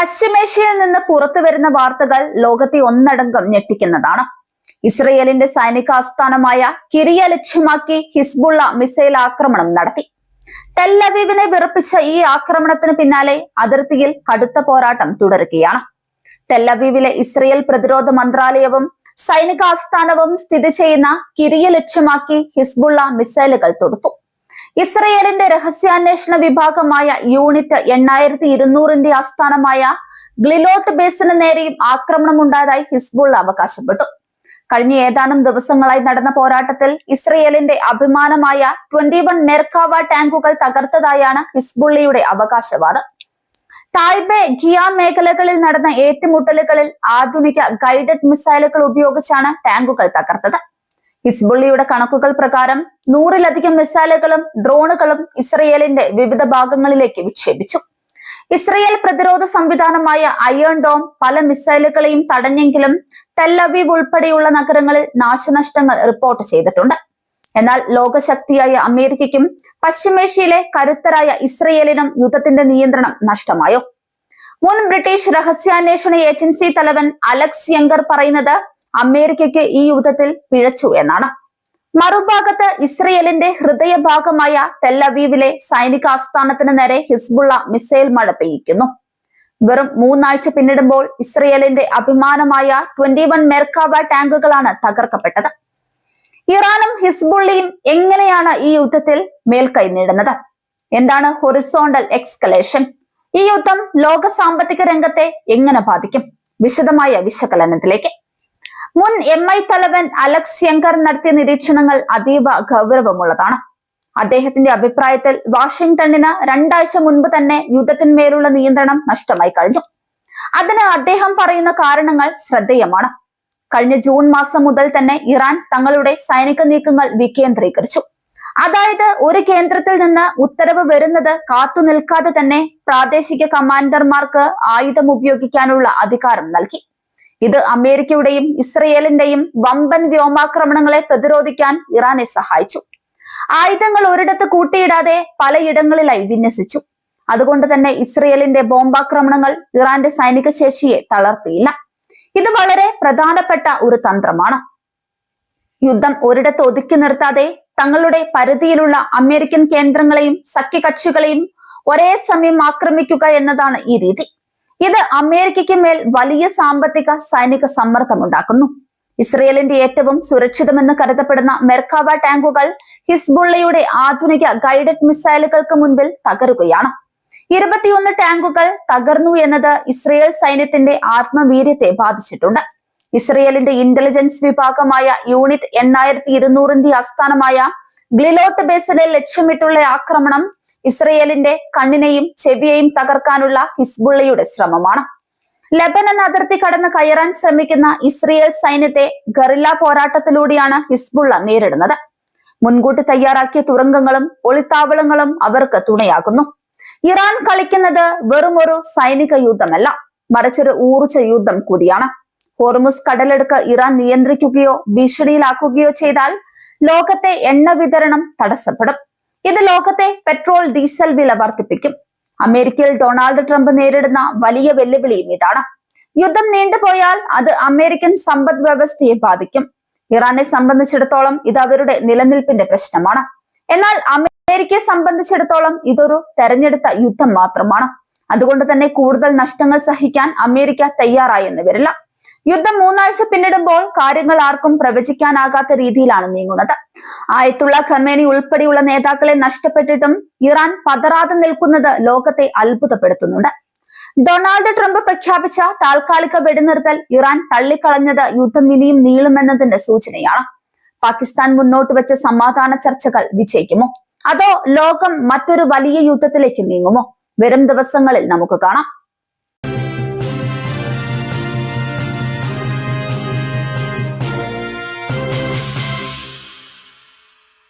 പശ്ചിമേഷ്യയിൽ നിന്ന് പുറത്തുവരുന്ന വാർത്തകൾ ലോകത്തെ ഒന്നടങ്കം ഞെട്ടിക്കുന്നതാണ്. ഇസ്രയേലിന്റെ സൈനിക ആസ്ഥാനമായ കിരിയ ലക്ഷ്യമാക്കി ഹിസ്ബുള്ള മിസൈൽ ആക്രമണം നടത്തി. ടെൽ അവീവിനെ വിറപ്പിച്ച ഈ ആക്രമണത്തിന് പിന്നാലെ അതിർത്തിയിൽ കടുത്ത പോരാട്ടം തുടരുകയാണ്. ടെൽ അവീവിലെ ഇസ്രയേൽ പ്രതിരോധ മന്ത്രാലയവും സൈനിക ആസ്ഥാനവും സ്ഥിതി ചെയ്യുന്ന കിരിയ ലക്ഷ്യമാക്കി ഹിസ്ബുള്ള മിസൈലുകൾ തൊടുത്തു. ഇസ്രയേലിന്റെ രഹസ്യാന്വേഷണ വിഭാഗമായ യൂണിറ്റ് 8200ന്റെ ആസ്ഥാനമായ ഗ്ലിലോട്ട് ബേസിന് നേരെയും ആക്രമണം ഉണ്ടായതായി ഹിസ്ബുള്ള അവകാശപ്പെട്ടു. കഴിഞ്ഞ ഏതാനും ദിവസങ്ങളായി നടന്ന പോരാട്ടത്തിൽ ഇസ്രയേലിന്റെ അഭിമാനമായ 21 മെർക്കാവ ടാങ്കുകൾ തകർത്തതായാണ് ഹിസ്ബുള്ളയുടെ അവകാശവാദം. തായ്ബെ ഗിയ മേഖലകളിൽ നടന്ന ഏറ്റുമുട്ടലുകളിൽ ആധുനിക ഗൈഡഡ് മിസൈലുകൾ ഉപയോഗിച്ചാണ് ടാങ്കുകൾ തകർത്തത്. ഹിസ്ബുള്ളയുടെ കണക്കുകൾ പ്രകാരം 100-ലധികം മിസൈലുകളും ഡ്രോണുകളും ഇസ്രയേലിന്റെ വിവിധ ഭാഗങ്ങളിലേക്ക് വിക്ഷേപിച്ചു. ഇസ്രയേൽ പ്രതിരോധ സംവിധാനമായ അയൺ ഡോം പല മിസൈലുകളെയും തടഞ്ഞെങ്കിലും ടെൽ അവീവ് ഉൾപ്പെടെയുള്ള നഗരങ്ങളിൽ നാശനഷ്ടങ്ങൾ റിപ്പോർട്ട് ചെയ്തിട്ടുണ്ട്. എന്നാൽ ലോകശക്തിയായ അമേരിക്കയ്ക്കും പശ്ചിമേഷ്യയിലെ കരുത്തരായ ഇസ്രയേലിനും യുദ്ധത്തിന്റെ നിയന്ത്രണം നഷ്ടമായോ? മുൻ ബ്രിട്ടീഷ് രഹസ്യാന്വേഷണ ഏജൻസി തലവൻ അലക്സ് യങ്കർ പറയുന്നത് അമേരിക്കയ്ക്ക് ഈ യുദ്ധത്തിൽ പിഴച്ചു എന്നാണ്. മറുഭാഗത്ത് ഇസ്രയേലിന്റെ ഹൃദയഭാഗമായ ടെൽ അവീവിലെ സൈനിക ആസ്ഥാനത്തിന് നേരെ ഹിസ്ബുള്ള മിസൈൽ മഴ പെയ്യിക്കുന്നു. വെറും 3 ആഴ്ച പിന്നിടുമ്പോൾ ഇസ്രയേലിന്റെ അഭിമാനമായ 21 മെർക്കാവ ടാങ്കുകളാണ് തകർക്കപ്പെട്ടത്. ഇറാനും ഹിസ്ബുള്ളയും എങ്ങനെയാണ് ഈ യുദ്ധത്തിൽ മേൽക്കൈ നേടുന്നത്? എന്താണ് ഹൊറിസോണ്ടൽ എക്സ്കലേഷൻ? ഈ യുദ്ധം ലോക സാമ്പത്തിക രംഗത്തെ എങ്ങനെ ബാധിക്കും? വിശദമായ വിശകലനത്തിലേക്ക്. മുൻ MI തലവൻ അലക്സ് യങ്കർ നടത്തിയ നിരീക്ഷണങ്ങൾ അതീവ ഗൗരവമുള്ളതാണ്. അദ്ദേഹത്തിന്റെ അഭിപ്രായത്തിൽ വാഷിംഗ്ടണിന് 2 ആഴ്ച മുൻപ് തന്നെ യുദ്ധത്തിന്മേലുള്ള നിയന്ത്രണം നഷ്ടമായി കഴിഞ്ഞു. അതിന് അദ്ദേഹം പറയുന്ന കാരണങ്ങൾ ശ്രദ്ധേയമാണ്. കഴിഞ്ഞ ജൂൺ മാസം മുതൽ തന്നെ ഇറാൻ തങ്ങളുടെ സൈനിക നീക്കങ്ങൾ വികേന്ദ്രീകരിച്ചു. അതായത് ഒരു കേന്ദ്രത്തിൽ നിന്ന് ഉത്തരവ് വരുന്നത് കാത്തു നിൽക്കാതെ തന്നെ പ്രാദേശിക കമാൻഡർമാർക്ക് ആയുധം ഉപയോഗിക്കാനുള്ള അധികാരം നൽകി. ഇത് അമേരിക്കയുടെയും ഇസ്രയേലിന്റെയും വമ്പൻ വ്യോമാക്രമണങ്ങളെ പ്രതിരോധിക്കാൻ ഇറാനെ സഹായിച്ചു. ആയുധങ്ങൾ ഒരിടത്ത് കൂട്ടിയിടാതെ പലയിടങ്ങളിലായി വിന്യസിച്ചു. അതുകൊണ്ട് തന്നെ ഇസ്രയേലിന്റെ ബോംബാക്രമണങ്ങൾ ഇറാന്റെ സൈനിക ശേഷിയെ തളർത്തിയില്ല. ഇത് വളരെ പ്രധാനപ്പെട്ട ഒരു തന്ത്രമാണ്. യുദ്ധം ഒരിടത്ത് ഒതുക്കി നിർത്താതെ തങ്ങളുടെ പരിധിയിലുള്ള അമേരിക്കൻ കേന്ദ്രങ്ങളെയും സഖ്യകക്ഷികളെയും ഒരേ സമയം ആക്രമിക്കുക എന്നതാണ് ഈ രീതി. ഇത് അമേരിക്കയ്ക്ക് മേൽ വലിയ സാമ്പത്തിക സൈനിക സമ്മർദ്ദമുണ്ടാക്കുന്നു. ഇസ്രയേലിന്റെ ഏറ്റവും സുരക്ഷിതമെന്ന് കരുതപ്പെടുന്ന മെർക്കാവ ടാങ്കുകൾ ഹിസ്ബുള്ളയുടെ ആധുനിക ഗൈഡഡ് മിസൈലുകൾക്ക് മുൻപിൽ തകരുകയാണ്. 21 ടാങ്കുകൾ തകർന്നു എന്നത് ഇസ്രയേൽ സൈന്യത്തിന്റെ ആത്മവീര്യത്തെ ബാധിച്ചിട്ടുണ്ട്. ഇസ്രയേലിന്റെ ഇന്റലിജൻസ് വിഭാഗമായ യൂണിറ്റ് 8200ന്റെ ആസ്ഥാനമായ ഗ്ലിലോട്ട് ബേസിനെ ലക്ഷ്യമിട്ടുള്ള ആക്രമണം ഇസ്രയേലിന്റെ കണ്ണിനെയും ചെവിയെയും തകർക്കാനുള്ള ഹിസ്ബുള്ളയുടെ ശ്രമമാണ്. ലെബനൻ അതിർത്തി കടന്ന് കയറാൻ ശ്രമിക്കുന്ന ഇസ്രയേൽ സൈന്യത്തെ ഗറില്ല പോരാട്ടത്തിലൂടെയാണ് ഹിസ്ബുള്ള നേരിടുന്നത്. മുൻകൂട്ടി തയ്യാറാക്കിയ തുരങ്കങ്ങളും ഒളിത്താവളങ്ങളും അവർക്ക് തുണയാകുന്നു. ഇറാൻ കളിക്കുന്നത് വെറും ഒരു സൈനിക യുദ്ധമല്ല, മറിച്ചൊരു ഊർജ യുദ്ധം കൂടിയാണ്. ഹോർമുസ് കടലെടുക്ക് ഇറാൻ നിയന്ത്രിക്കുകയോ ഭീഷണിയിലാക്കുകയോ ചെയ്താൽ ലോകത്തെ എണ്ണ വിതരണം തടസ്സപ്പെടും. ഇത് ലോകത്തെ പെട്രോൾ ഡീസൽ വില വർദ്ധിപ്പിക്കും. അമേരിക്കയിൽ ഡൊണാൾഡ് ട്രംപ് നേരിടുന്ന വലിയ വെല്ലുവിളിയും ഇതാണ്. യുദ്ധം നീണ്ടുപോയാൽ അത് അമേരിക്കൻ സമ്പദ് വ്യവസ്ഥയെ ബാധിക്കും. ഇറാനെ സംബന്ധിച്ചിടത്തോളം ഇത് അവരുടെ നിലനിൽപ്പിന്റെ പ്രശ്നമാണ്. എന്നാൽ അമേരിക്കയെ സംബന്ധിച്ചിടത്തോളം ഇതൊരു തെരഞ്ഞെടുത്ത യുദ്ധം മാത്രമാണ്. അതുകൊണ്ട് തന്നെ കൂടുതൽ നഷ്ടങ്ങൾ സഹിക്കാൻ അമേരിക്ക തയ്യാറായെന്ന് വരില്ല. യുദ്ധം 3 ആഴ്ച പിന്നിടുമ്പോൾ കാര്യങ്ങൾ ആർക്കും പ്രവചിക്കാനാകാത്ത രീതിയിലാണ് നീങ്ങുന്നത്. ആയത്തുള്ള ഖമേനി ഉൾപ്പെടെയുള്ള നേതാക്കളെ നഷ്ടപ്പെട്ടിട്ടും ഇറാൻ പതറാതെ നിൽക്കുന്നത് ലോകത്തെ അത്ഭുതപ്പെടുത്തുന്നുണ്ട്. ഡൊണാൾഡ് ട്രംപ് പ്രഖ്യാപിച്ച താൽക്കാലിക വെടിനിർത്തൽ ഇറാൻ തള്ളിക്കളഞ്ഞത് യുദ്ധം ഇനിയും നീളുമെന്നതിന്റെ സൂചനയാണ്. പാകിസ്ഥാൻ മുന്നോട്ട് വെച്ച സമാധാന ചർച്ചകൾ വിജയിക്കുമോ? അതോ ലോകം മറ്റൊരു വലിയ യുദ്ധത്തിലേക്ക് നീങ്ങുമോ? വരും ദിവസങ്ങളിൽ നമുക്ക് കാണാം.